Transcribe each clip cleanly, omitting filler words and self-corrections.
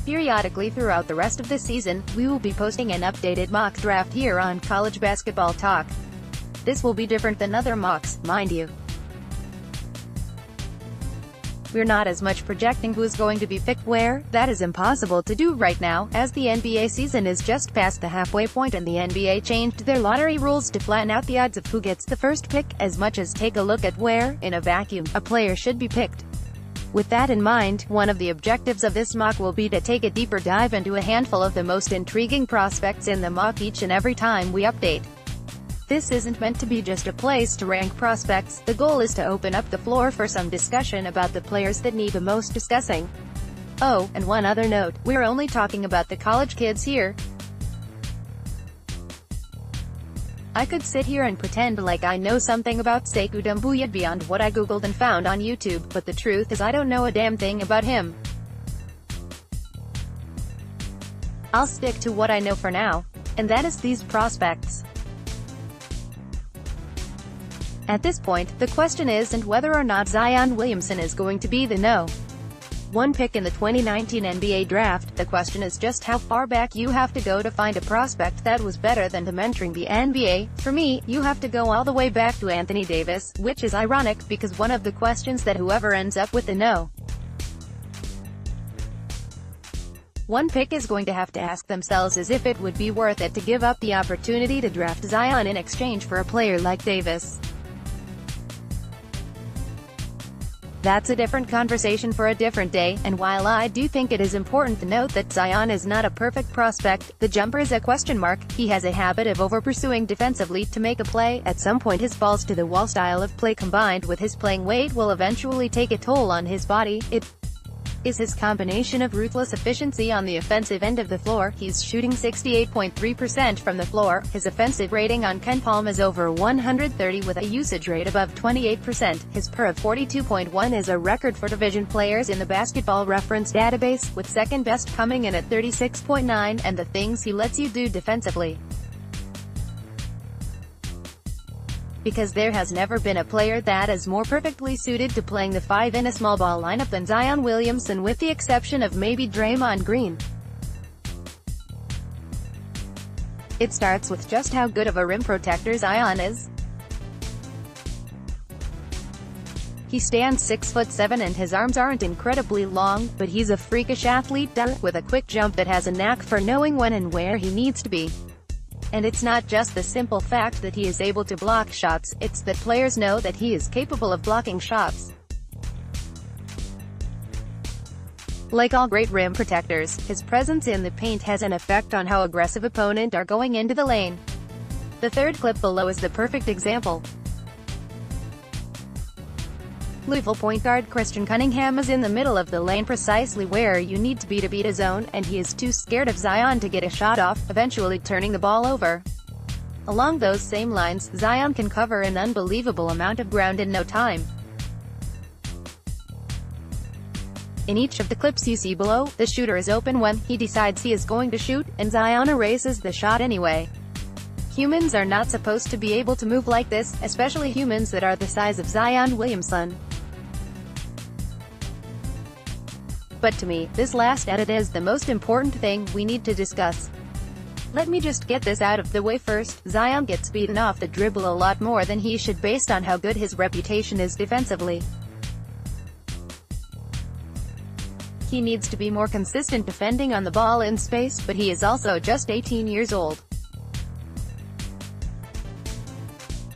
Periodically throughout the rest of the season, we will be posting an updated mock draft here on College Basketball Talk. This will be different than other mocks, mind you. We're not as much projecting who's going to be picked where. That is impossible to do right now, as the NBA season is just past the halfway point and the NBA changed their lottery rules to flatten out the odds of who gets the first pick, as much as take a look at where, in a vacuum, a player should be picked. With that in mind, one of the objectives of this mock will be to take a deeper dive into a handful of the most intriguing prospects in the mock each and every time we update. This isn't meant to be just a place to rank prospects. The goal is to open up the floor for some discussion about the players that need the most discussing. Oh, and one other note, we're only talking about the college kids here. I could sit here and pretend like I know something about Sekou Doumbouya beyond what I googled and found on YouTube, but the truth is I don't know a damn thing about him. I'll stick to what I know for now, and that is these prospects. At this point, the question isn't whether or not Zion Williamson is going to be the No. 1 pick in the 2019 NBA draft. The question is just how far back you have to go to find a prospect that was better than him entering the NBA. For me, you have to go all the way back to Anthony Davis, which is ironic, because one of the questions that whoever ends up with the No. 1 pick is going to have to ask themselves is if it would be worth it to give up the opportunity to draft Zion in exchange for a player like Davis. That's a different conversation for a different day, and while I do think it is important to note that Zion is not a perfect prospect, the jumper is a question mark. He has a habit of over-pursuing defensively to make a play. At some point his balls-to-the-wall style of play combined with his playing weight will eventually take a toll on his body. It is his combination of ruthless efficiency on the offensive end of the floor. He's shooting 68.3% from the floor. His offensive rating on KenPom is over 130 with a usage rate above 28%. His PER of 42.1 is a record for division players in the Basketball Reference database, with second best coming in at 36.9, and the things he lets you do defensively. Because there has never been a player that is more perfectly suited to playing the 5 in a small ball lineup than Zion Williamson, with the exception of maybe Draymond Green. It starts with just how good of a rim protector Zion is. He stands 6'7" and his arms aren't incredibly long, but he's a freakish athlete, with a quick jump that has a knack for knowing when and where he needs to be. And it's not just the simple fact that he is able to block shots, it's that players know that he is capable of blocking shots. Like all great rim protectors, his presence in the paint has an effect on how aggressive opponents are going into the lane. The third clip below is the perfect example. Louisville point guard Christian Cunningham is in the middle of the lane, precisely where you need to be to beat a zone, and he is too scared of Zion to get a shot off, eventually turning the ball over. Along those same lines, Zion can cover an unbelievable amount of ground in no time. In each of the clips you see below, the shooter is open when he decides he is going to shoot, and Zion erases the shot anyway. Humans are not supposed to be able to move like this, especially humans that are the size of Zion Williamson. But to me, this last edit is the most important thing we need to discuss. Let me just get this out of the way first. Zion gets beaten off the dribble a lot more than he should based on how good his reputation is defensively. He needs to be more consistent defending on the ball in space, but he is also just 18 years old.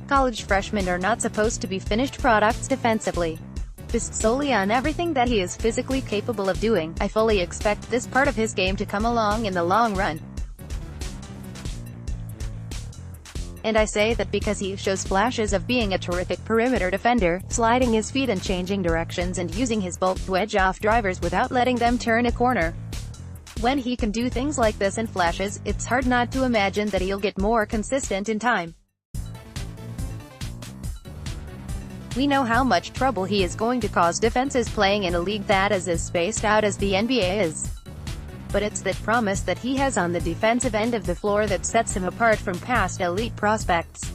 College freshmen are not supposed to be finished products defensively. Based solely on everything that he is physically capable of doing, I fully expect this part of his game to come along in the long run. And I say that because he shows flashes of being a terrific perimeter defender, sliding his feet and changing directions and using his bulk to edge off drivers without letting them turn a corner. When he can do things like this in flashes, it's hard not to imagine that he'll get more consistent in time. We know how much trouble he is going to cause defenses playing in a league that is as spaced out as the NBA is. But it's that promise that he has on the defensive end of the floor that sets him apart from past elite prospects.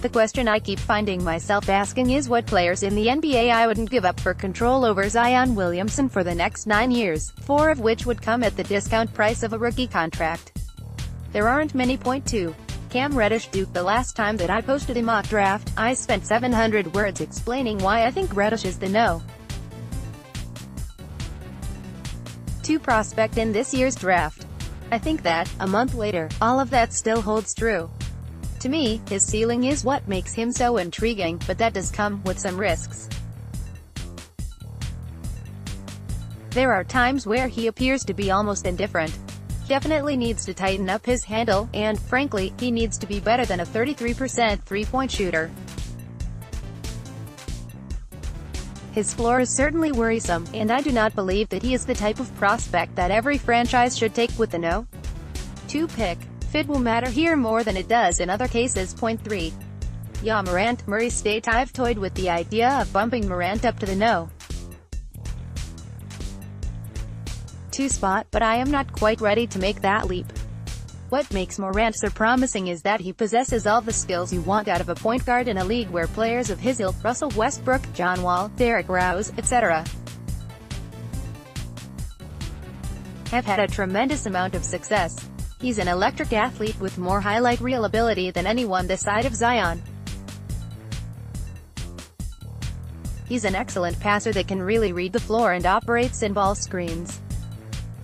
The question I keep finding myself asking is what players in the NBA I wouldn't give up for control over Zion Williamson for the next 9 years, 4 of which would come at the discount price of a rookie contract. There aren't many. Point 2. Cam Reddish. Duke. The last time that I posted a mock draft, I spent 700 words explaining why I think Reddish is the no. 2 prospect in this year's draft. I think that, a month later, all of that still holds true. To me, his ceiling is what makes him so intriguing, but that does come with some risks. There are times where he appears to be almost indifferent. He definitely needs to tighten up his handle, and, frankly, he needs to be better than a 33% three-point shooter. His floor is certainly worrisome, and I do not believe that he is the type of prospect that every franchise should take with the no. 2 pick. Fit will matter here more than it does in other cases. Point 3. Ja Morant. Murray State. I've toyed with the idea of bumping Morant up to the no. 2 spot, but I am not quite ready to make that leap. What makes Morant so promising is that he possesses all the skills you want out of a point guard in a league where players of his ilk, Russell Westbrook, John Wall, Derrick Rose, etc., have had a tremendous amount of success. He's an electric athlete with more highlight reel ability than anyone this side of Zion. He's an excellent passer that can really read the floor and operates in ball screens.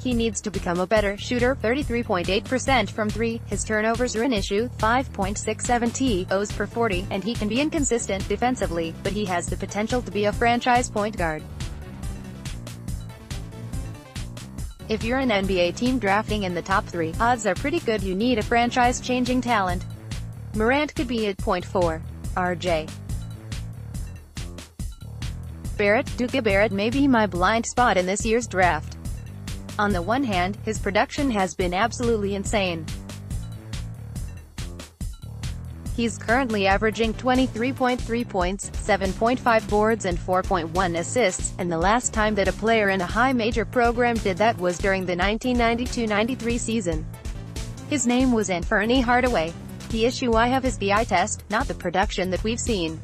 He needs to become a better shooter, 33.8% from 3, his turnovers are an issue, 5.67 TOs per 40, and he can be inconsistent defensively, but he has the potential to be a franchise point guard. If you're an NBA team drafting in the top 3, odds are pretty good you need a franchise-changing talent. Morant could be at point 4. RJ Barrett. Duke. Barrett may be my blind spot in this year's draft. On the one hand, his production has been absolutely insane. He's currently averaging 23.3 points, 7.5 boards and 4.1 assists, and the last time that a player in a high major program did that was during the 1992-93 season. His name was Anthony Hardaway. The issue I have is the eye test, not the production that we've seen.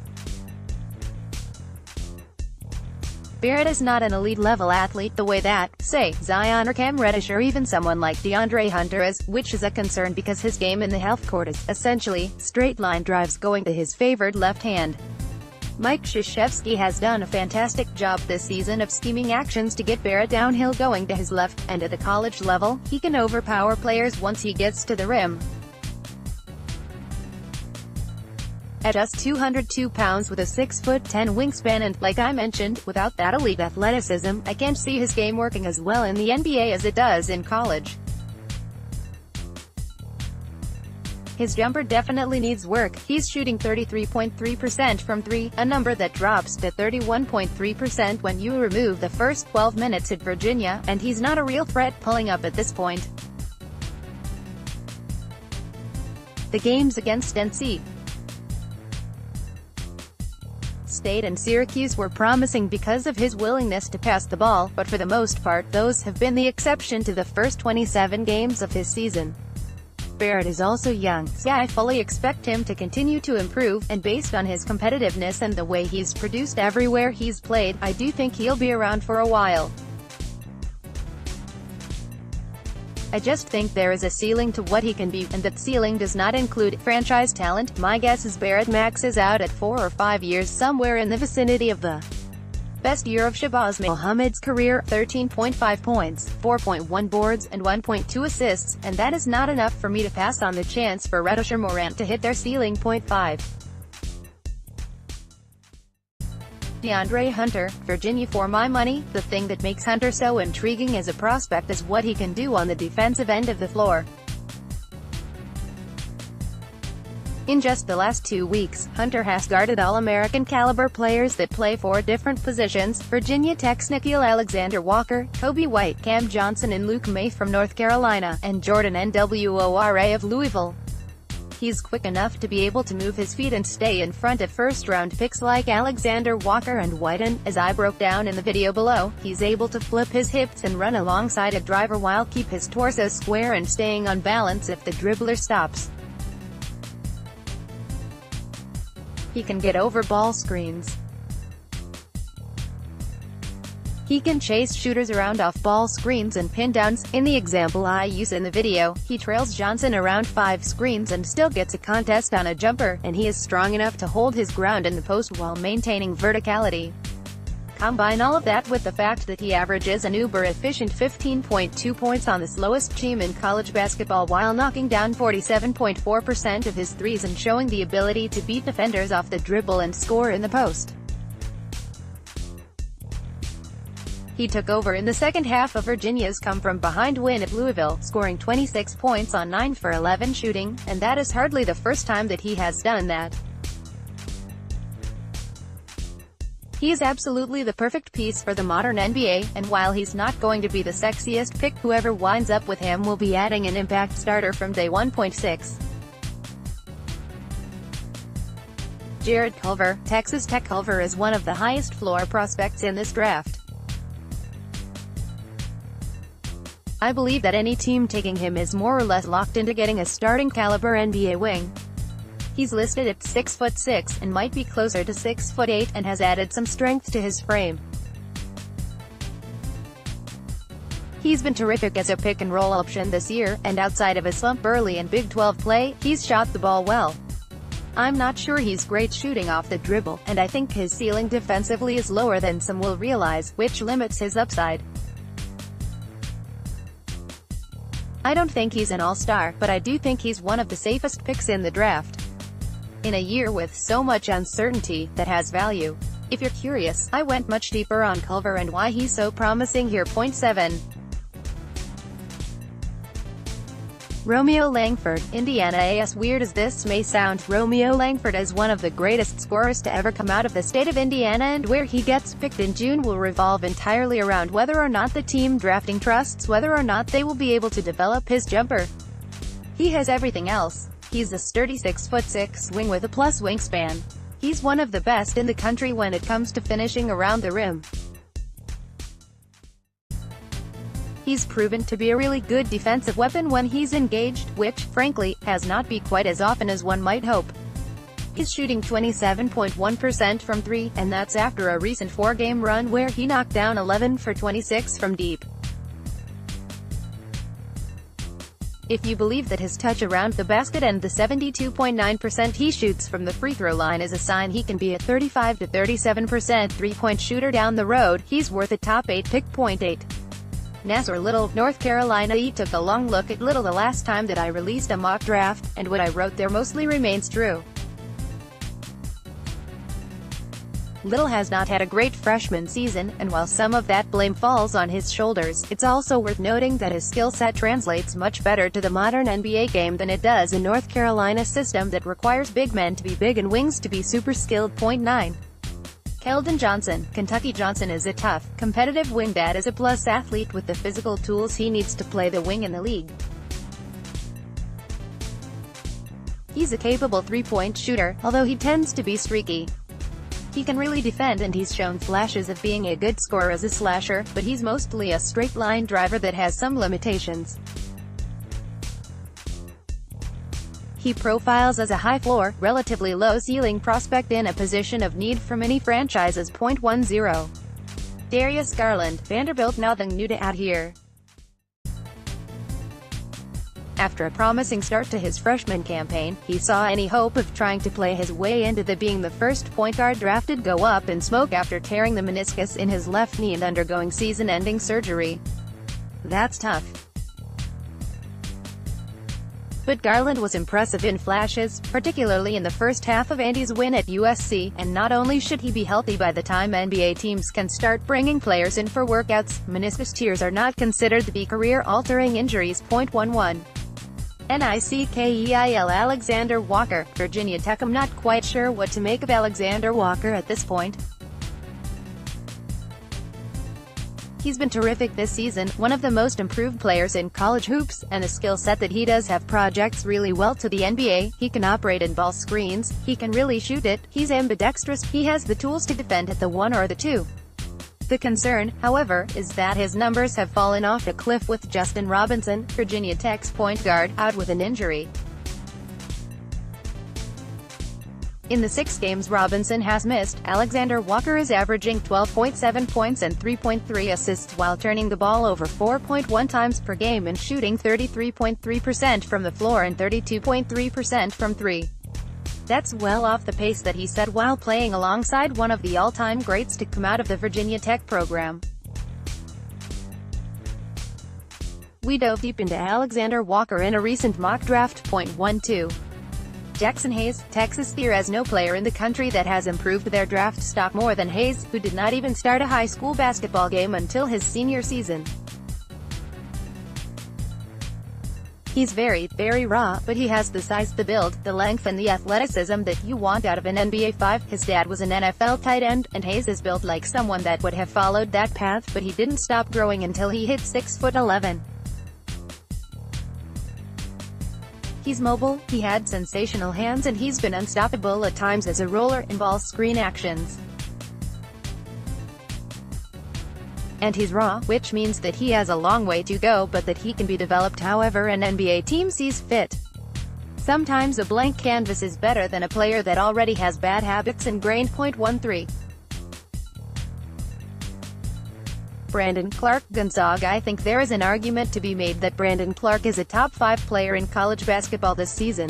Barrett is not an elite-level athlete the way that, say, Zion or Cam Reddish or even someone like DeAndre Hunter is, which is a concern because his game in the half court is, essentially, straight-line drives going to his favored left hand. Mike Krzyzewski has done a fantastic job this season of scheming actions to get Barrett downhill going to his left, and at the college level, he can overpower players once he gets to the rim. At just 202 pounds with a 6'10" wingspan and, like I mentioned, without that elite athleticism, I can't see his game working as well in the NBA as it does in college. His jumper definitely needs work. He's shooting 33.3% from 3, a number that drops to 31.3% when you remove the first 12 minutes at Virginia, and he's not a real threat pulling up at this point. The games against NC State and Syracuse were promising because of his willingness to pass the ball, but for the most part, those have been the exception to the first 27 games of his season. Barrett is also young, so I fully expect him to continue to improve, and based on his competitiveness and the way he's produced everywhere he's played, I do think he'll be around for a while. I just think there is a ceiling to what he can be, and that ceiling does not include franchise talent. My guess is Barrett maxes out at 4 or 5 years somewhere in the vicinity of the best year of Shabazz Muhammad's career, 13.5 points, 4.1 boards, and 1.2 assists, and that is not enough for me to pass on the chance for Reddish or Morant to hit their ceiling. Point 5. DeAndre Hunter, Virginia. For my money, the thing that makes Hunter so intriguing as a prospect is what he can do on the defensive end of the floor. In just the last 2 weeks, Hunter has guarded All-American caliber players that play 4 different positions: Virginia Tech's Nickeil Alexander-Walker, Kobe White, Cam Johnson and Luke May from North Carolina, and Jordan Nwora of Louisville. He's quick enough to be able to move his feet and stay in front of first-round picks like Alexander-Walker and White, and, as I broke down in the video below, he's able to flip his hips and run alongside a driver while keep his torso square and staying on balance if the dribbler stops. He can get over ball screens. He can chase shooters around off-ball screens and pin downs. In the example I use in the video, he trails Johnson around 5 screens and still gets a contest on a jumper, and he is strong enough to hold his ground in the post while maintaining verticality. Combine all of that with the fact that he averages an uber-efficient 15.2 points on the slowest team in college basketball while knocking down 47.4% of his threes and showing the ability to beat defenders off the dribble and score in the post. He took over in the second half of Virginia's come-from-behind win at Louisville, scoring 26 points on 9 for 11 shooting, and that is hardly the first time that he has done that. He is absolutely the perfect piece for the modern NBA, and while he's not going to be the sexiest pick, whoever winds up with him will be adding an impact starter from day 1.6. Jared Culver, Texas Tech. Culver is one of the highest floor prospects in this draft. I believe that any team taking him is more or less locked into getting a starting caliber NBA wing. He's listed at 6'6" and might be closer to 6'8", and has added some strength to his frame. He's been terrific as a pick-and-roll option this year, and outside of a slump early in Big 12 play, he's shot the ball well. I'm not sure he's great shooting off the dribble, and I think his ceiling defensively is lower than some will realize, which limits his upside. I don't think he's an all-star, but I do think he's one of the safest picks in the draft. In a year with so much uncertainty, that has value. If you're curious, I went much deeper on Culver and why he's so promising here. Point 7. Romeo Langford, Indiana. As weird as this may sound, Romeo Langford is one of the greatest scorers to ever come out of the state of Indiana, and where he gets picked in June will revolve entirely around whether or not the team drafting trusts whether or not they will be able to develop his jumper. He has everything else. He's a sturdy 6'6" wing with a plus wingspan. He's one of the best in the country when it comes to finishing around the rim. He's proven to be a really good defensive weapon when he's engaged, which, frankly, has not been quite as often as one might hope. He's shooting 27.1% from 3, and that's after a recent 4-game run where he knocked down 11 for 26 from deep. If you believe that his touch around the basket and the 72.9% he shoots from the free throw line is a sign he can be a 35 to 37% three-point shooter down the road, he's worth a top 8 pick. Point 8. Nassar Little, North Carolina. He took a long look at Little the last time that I released a mock draft, and what I wrote there mostly remains true. Little has not had a great freshman season, and while some of that blame falls on his shoulders, it's also worth noting that his skill set translates much better to the modern NBA game than it does in North Carolina's system that requires big men to be big and wings to be super skilled. Point 9. Keldon Johnson, Kentucky. Johnson is a tough, competitive wing that is a plus athlete with the physical tools he needs to play the wing in the league. He's a capable three-point shooter, although he tends to be streaky. He can really defend, and he's shown flashes of being a good scorer as a slasher, but he's mostly a straight-line driver that has some limitations. He profiles as a high-floor, relatively low-ceiling prospect in a position of need for many franchises. Point 10. Darius Garland, Vanderbilt. Nothing new to add here. After a promising start to his freshman campaign, he saw any hope of trying to play his way into being the first point guard drafted go up in smoke after tearing the meniscus in his left knee and undergoing season-ending surgery. That's tough. But Garland was impressive in flashes, particularly in the first half of Andy's win at USC, and not only should he be healthy by the time NBA teams can start bringing players in for workouts, meniscus tears are not considered to be career-altering injuries. Point 11. Nickeil Alexander Walker, Virginia Tech. I'm not quite sure what to make of Alexander Walker at this point. He's been terrific this season, one of the most improved players in college hoops, and a skill set that he does have projects really well to the NBA. He can operate in ball screens, he can really shoot it, he's ambidextrous, he has the tools to defend at the 1 or the 2. The concern, however, is that his numbers have fallen off a cliff with Justin Robinson, Virginia Tech's point guard, out with an injury. In the 6 games Robinson has missed, Alexander Walker is averaging 12.7 points and 3.3 assists while turning the ball over 4.1 times per game and shooting 33.3% from the floor and 32.3% from 3. That's well off the pace that he set while playing alongside one of the all-time greats to come out of the Virginia Tech program. We dove deep into Alexander Walker in a recent mock draft. 12. Jackson Hayes, Texas. There is no player in the country that has improved their draft stock more than Hayes, who did not even start a high school basketball game until his senior season. He's very, very raw, but he has the size, the build, the length and the athleticism that you want out of an NBA 5. His dad was an NFL tight end, and Hayes is built like someone that would have followed that path, but he didn't stop growing until he hit 6'11". He's mobile, he had sensational hands, and he's been unstoppable at times as a roller in ball screen actions. And he's raw, which means that he has a long way to go, but that he can be developed however an NBA team sees fit. Sometimes a blank canvas is better than a player that already has bad habits ingrained. 13. Brandon Clark, Gonzaga. I think there is an argument to be made that Brandon Clark is a top 5 player in college basketball this season.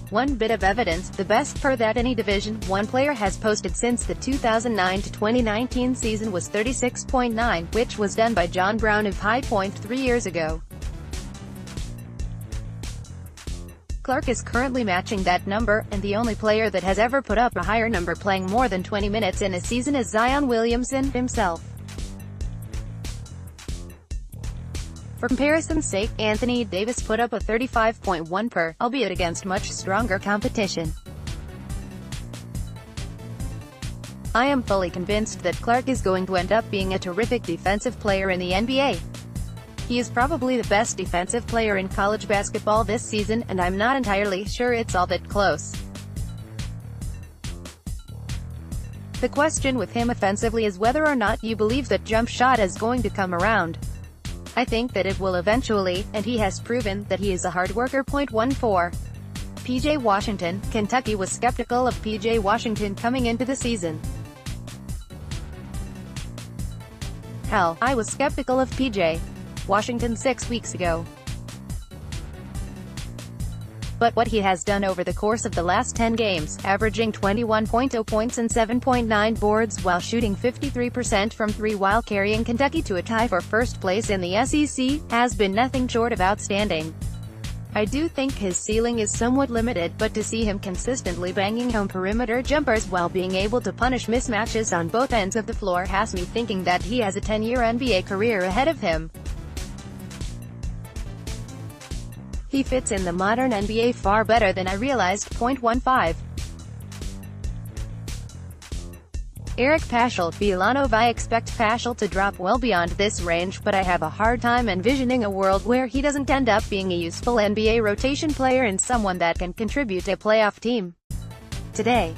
One bit of evidence, the best per that any Division I player has posted since the 2009-2019 season was 36.9, which was done by John Brown of High Point 3 years ago. Clark is currently matching that number, and the only player that has ever put up a higher number playing more than 20 minutes in a season is Zion Williamson himself. For comparison's sake, Anthony Davis put up a 35.1 per, albeit against much stronger competition. I am fully convinced that Clark is going to end up being a terrific defensive player in the NBA. He is probably the best defensive player in college basketball this season, and I'm not entirely sure it's all that close. The question with him offensively is whether or not you believe that jump shot is going to come around. I think that it will eventually, and he has proven that he is a hard worker. 14. P.J. Washington, Kentucky was skeptical of P.J. Washington coming into the season. Hell, I was skeptical of P.J. Washington 6 weeks ago. But what he has done over the course of the last 10 games, averaging 21.0 points and 7.9 boards while shooting 53% from 3 while carrying Kentucky to a tie for first place in the SEC, has been nothing short of outstanding. I do think his ceiling is somewhat limited, but to see him consistently banging home perimeter jumpers while being able to punish mismatches on both ends of the floor has me thinking that he has a 10-year NBA career ahead of him. He fits in the modern NBA far better than I realized. 15. Eric Paschal, Villanova. I expect Paschal to drop well beyond this range, but I have a hard time envisioning a world where he doesn't end up being a useful NBA rotation player and someone that can contribute to a playoff team. Today,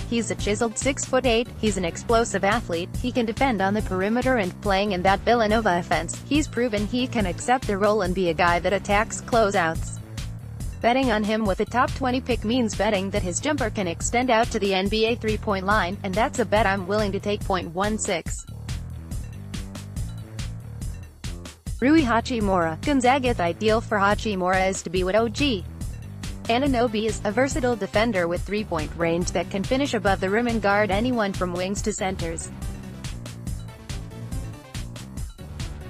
he's a chiseled 6'8", he's an explosive athlete, he can defend on the perimeter, and playing in that Villanova offense, he's proven he can accept the role and be a guy that attacks closeouts. Betting on him with a top 20 pick means betting that his jumper can extend out to the NBA three-point line, and that's a bet I'm willing to take. 16. Rui Hachimura, Gonzaga. The ideal for Hachimura is to be what OG Anunoby is, a versatile defender with three-point range that can finish above the rim and guard anyone from wings to centers.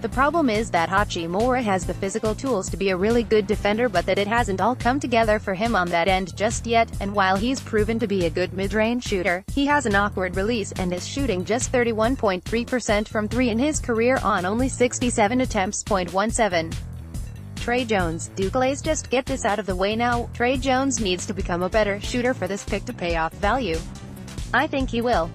The problem is that Hachimura has the physical tools to be a really good defender, but that it hasn't all come together for him on that end just yet, and while he's proven to be a good mid-range shooter, he has an awkward release and is shooting just 31.3% from 3 in his career on only 67 attempts. 17. Trey Jones, Duclays. Just get this out of the way now, Trey Jones needs to become a better shooter for this pick to pay off value. I think he will.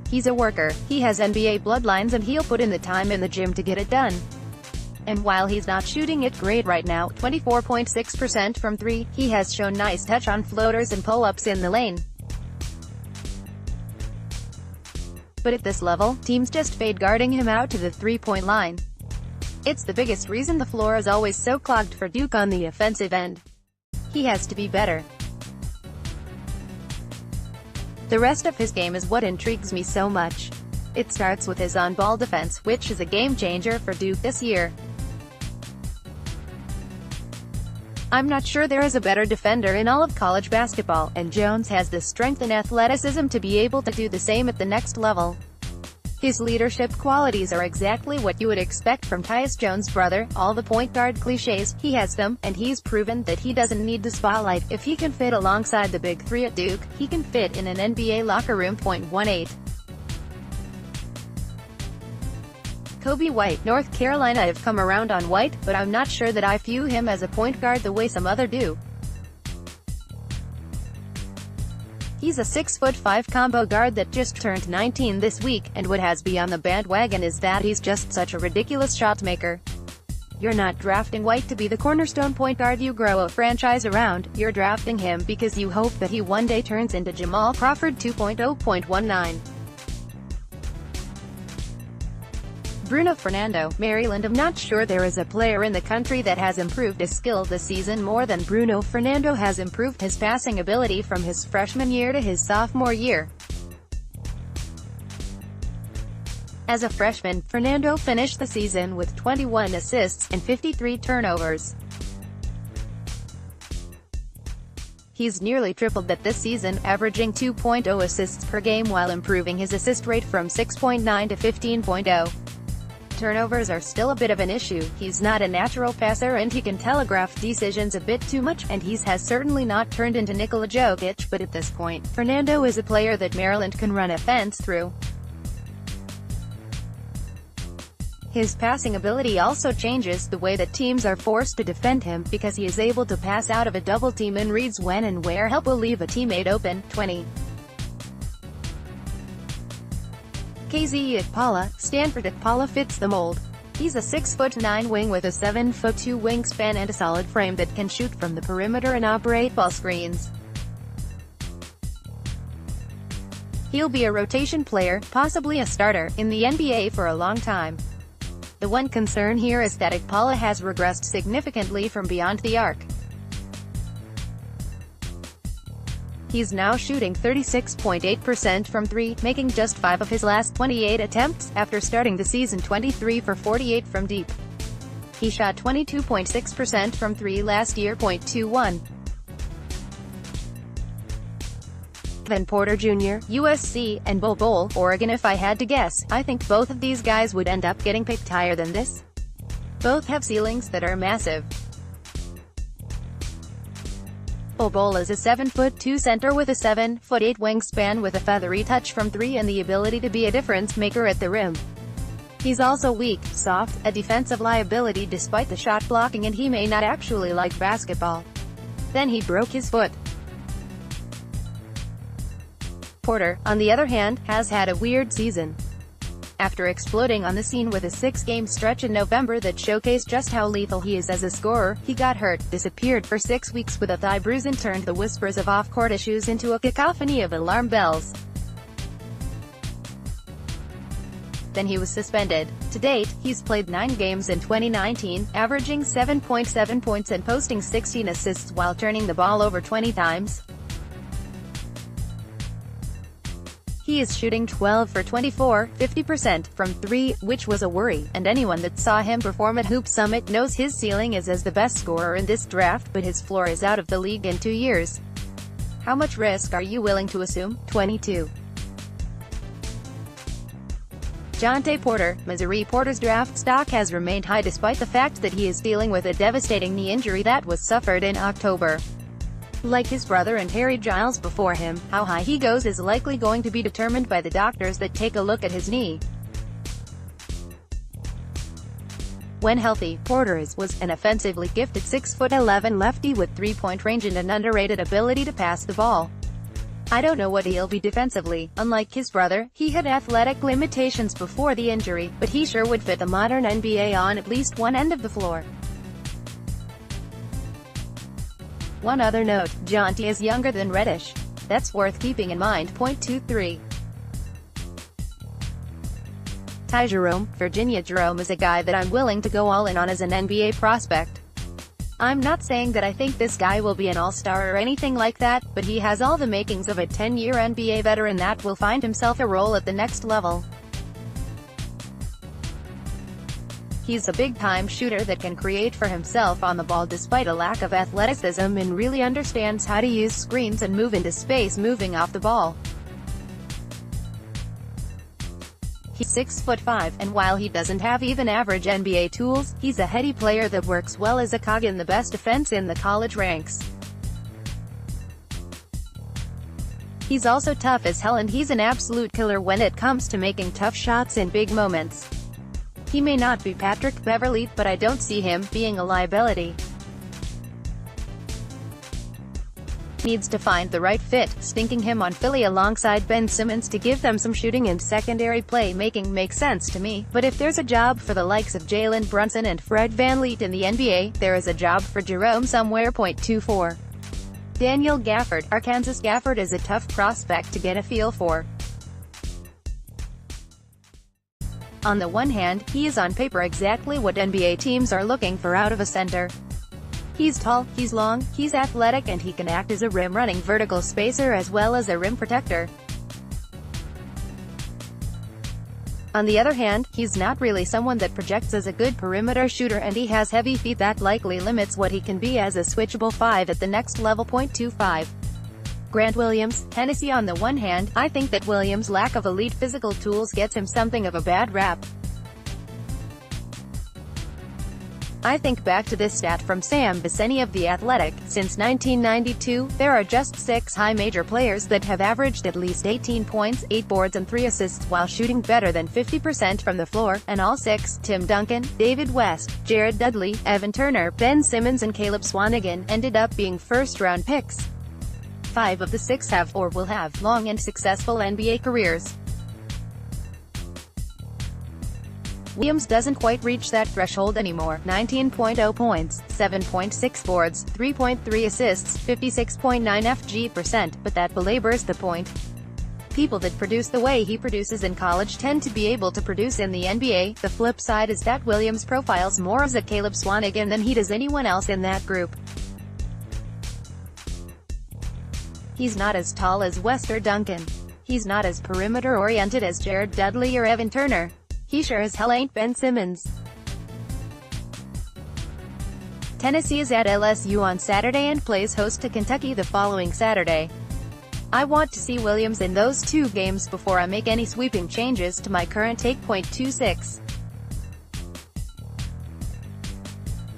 He's a worker, he has NBA bloodlines, and he'll put in the time in the gym to get it done. And while he's not shooting it great right now, 24.6% from 3, he has shown nice touch on floaters and pull-ups in the lane. But at this level, teams just fade guarding him out to the three-point line. It's the biggest reason the floor is always so clogged for Duke on the offensive end. He has to be better. The rest of his game is what intrigues me so much. It starts with his on-ball defense, which is a game-changer for Duke this year. I'm not sure there is a better defender in all of college basketball, and Jones has the strength and athleticism to be able to do the same at the next level. His leadership qualities are exactly what you would expect from Tyus Jones' brother. All the point guard cliches, he has them, and he's proven that he doesn't need the spotlight. If he can fit alongside the big three at Duke, he can fit in an NBA locker room. 18. Kobe White. North Carolina have come around on White, but I'm not sure that I view him as a point guard the way some other do. He's a 6'5" combo guard that just turned 19 this week, and what has me on the bandwagon is that he's just such a ridiculous shot maker. You're not drafting White to be the cornerstone point guard you grow a franchise around, you're drafting him because you hope that he one day turns into Jamal Crawford 2.0.19. Bruno Fernando, Maryland. I'm not sure there is a player in the country that has improved his skill this season more than Bruno Fernando has improved his passing ability from his freshman year to his sophomore year. As a freshman, Fernando finished the season with 21 assists and 53 turnovers. He's nearly tripled that this season, averaging 2.0 assists per game while improving his assist rate from 6.9 to 15.0. Turnovers are still a bit of an issue. He's not a natural passer and he can telegraph decisions a bit too much, and he has certainly not turned into Nikola Jokic, but at this point, Fernando is a player that Maryland can run offense through. His passing ability also changes the way that teams are forced to defend him, because he is able to pass out of a double team and reads when and where help will leave a teammate open. 20. KZ Okpala, Stanford. Okpala fits the mold. He's a 6'9" wing with a 7'2" wingspan and a solid frame that can shoot from the perimeter and operate ball screens. He'll be a rotation player, possibly a starter, in the NBA for a long time. The one concern here is that Okpala has regressed significantly from beyond the arc. He's now shooting 36.8% from 3, making just 5 of his last 28 attempts, after starting the season 23 for 48 from deep. He shot 22.6% from 3 last year. 21. Then Porter Jr., USC, and Bol Bol, Oregon. If I had to guess, I think both of these guys would end up getting picked higher than this. Both have ceilings that are massive. Bol Bol is a 7'2" center with a 7'8" wingspan with a feathery touch from 3 and the ability to be a difference maker at the rim. He's also weak, soft, a defensive liability despite the shot blocking, and he may not actually like basketball. Then he broke his foot. Porter, on the other hand, has had a weird season. After exploding on the scene with a 6-game stretch in November that showcased just how lethal he is as a scorer, he got hurt, disappeared for 6 weeks with a thigh bruise, and turned the whispers of off-court issues into a cacophony of alarm bells. Then he was suspended. To date, he's played 9 games in 2019, averaging 7.7 points and posting 16 assists while turning the ball over 20 times. He is shooting 12 for 24, 50% from 3, which was a worry, and anyone that saw him perform at Hoop Summit knows his ceiling is as the best scorer in this draft, but his floor is out of the league in 2 years. How much risk are you willing to assume? 22. Jontay Porter, Missouri. Porter's draft stock has remained high despite the fact that he is dealing with a devastating knee injury that was suffered in October. Like his brother and Harry Giles before him, how high he goes is likely going to be determined by the doctors that take a look at his knee. When healthy, Porter was an offensively gifted 6'11" lefty with 3-point range and an underrated ability to pass the ball. I don't know what he'll be defensively. Unlike his brother, he had athletic limitations before the injury, but he sure would fit the modern NBA on at least one end of the floor. One other note, Jontay is younger than Reddish. That's worth keeping in mind. 23. Ty Jerome, Virginia. Jerome is a guy that I'm willing to go all in on as an NBA prospect. I'm not saying that I think this guy will be an all-star or anything like that, but he has all the makings of a 10-year NBA veteran that will find himself a role at the next level. He's a big-time shooter that can create for himself on the ball despite a lack of athleticism, and really understands how to use screens and move into space moving off the ball. He's 6'5", and while he doesn't have even average NBA tools, he's a heady player that works well as a cog in the best defense in the college ranks. He's also tough as hell, and he's an absolute killer when it comes to making tough shots in big moments. He may not be Patrick Beverley, but I don't see him being a liability. Needs to find the right fit, stinking him on Philly alongside Ben Simmons to give them some shooting and secondary playmaking makes sense to me, but if there's a job for the likes of Jalen Brunson and Fred VanVleet in the NBA, there is a job for Jerome somewhere. 24. Daniel Gafford, Arkansas. Gafford is a tough prospect to get a feel for. On the one hand, he is on paper exactly what NBA teams are looking for out of a center. He's tall, he's long, he's athletic, and he can act as a rim-running vertical spacer as well as a rim protector. On the other hand, he's not really someone that projects as a good perimeter shooter, and he has heavy feet that likely limits what he can be as a switchable 5 at the next level. 25. Grant Williams, Tennessee. On the one hand, I think that Williams' lack of elite physical tools gets him something of a bad rap. I think back to this stat from Sam Vecenie of The Athletic. Since 1992, there are just 6 high major players that have averaged at least 18 points, 8 boards and 3 assists while shooting better than 50% from the floor, and all 6, Tim Duncan, David West, Jared Dudley, Evan Turner, Ben Simmons and Caleb Swanigan, ended up being first-round picks. 5 of the 6 have, or will have, long and successful NBA careers. Williams doesn't quite reach that threshold anymore. 19.0 points, 7.6 boards, 3.3 assists, 56.9 FG%, but that belabors the point. People that produce the way he produces in college tend to be able to produce in the NBA. The flip side is that Williams profiles more as a Caleb Swanigan than he does anyone else in that group. He's not as tall as West or Duncan. He's not as perimeter-oriented as Jared Dudley or Evan Turner. He sure as hell ain't Ben Simmons. Tennessee is at LSU on Saturday and plays host to Kentucky the following Saturday. I want to see Williams in those 2 games before I make any sweeping changes to my current take. 26.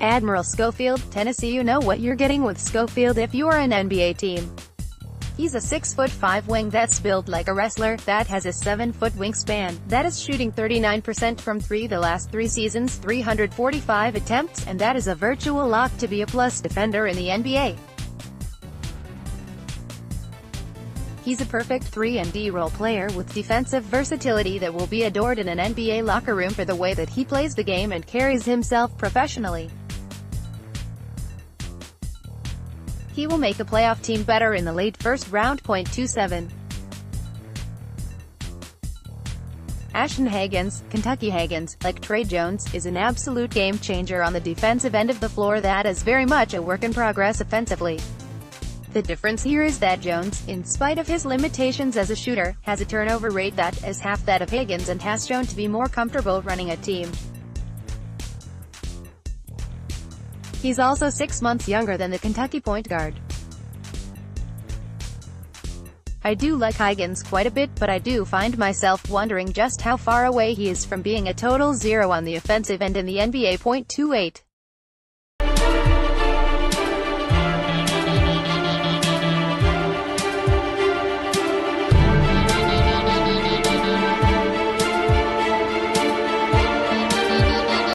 Admiral Schofield, Tennessee. You know what you're getting with Schofield if you're an NBA team. He's a 6'5" wing that's built like a wrestler, that has a 7-foot wingspan, that is shooting 39% from 3 the last 3 seasons, 345 attempts, and that is a virtual lock to be a plus defender in the NBA. He's a perfect 3-and-D role player with defensive versatility that will be adored in an NBA locker room for the way that he plays the game and carries himself professionally. He will make a playoff team better in the late first round. 27. Ashton Hagans, Kentucky. Hagans, like Trey Jones, is an absolute game-changer on the defensive end of the floor that is very much a work in progress offensively. The difference here is that Jones, in spite of his limitations as a shooter, has a turnover rate that is half that of Hagans and has shown to be more comfortable running a team. He's also 6 months younger than the Kentucky point guard. I do like Hagans quite a bit, but I do find myself wondering just how far away he is from being a total zero on the offensive end in the NBA. 28.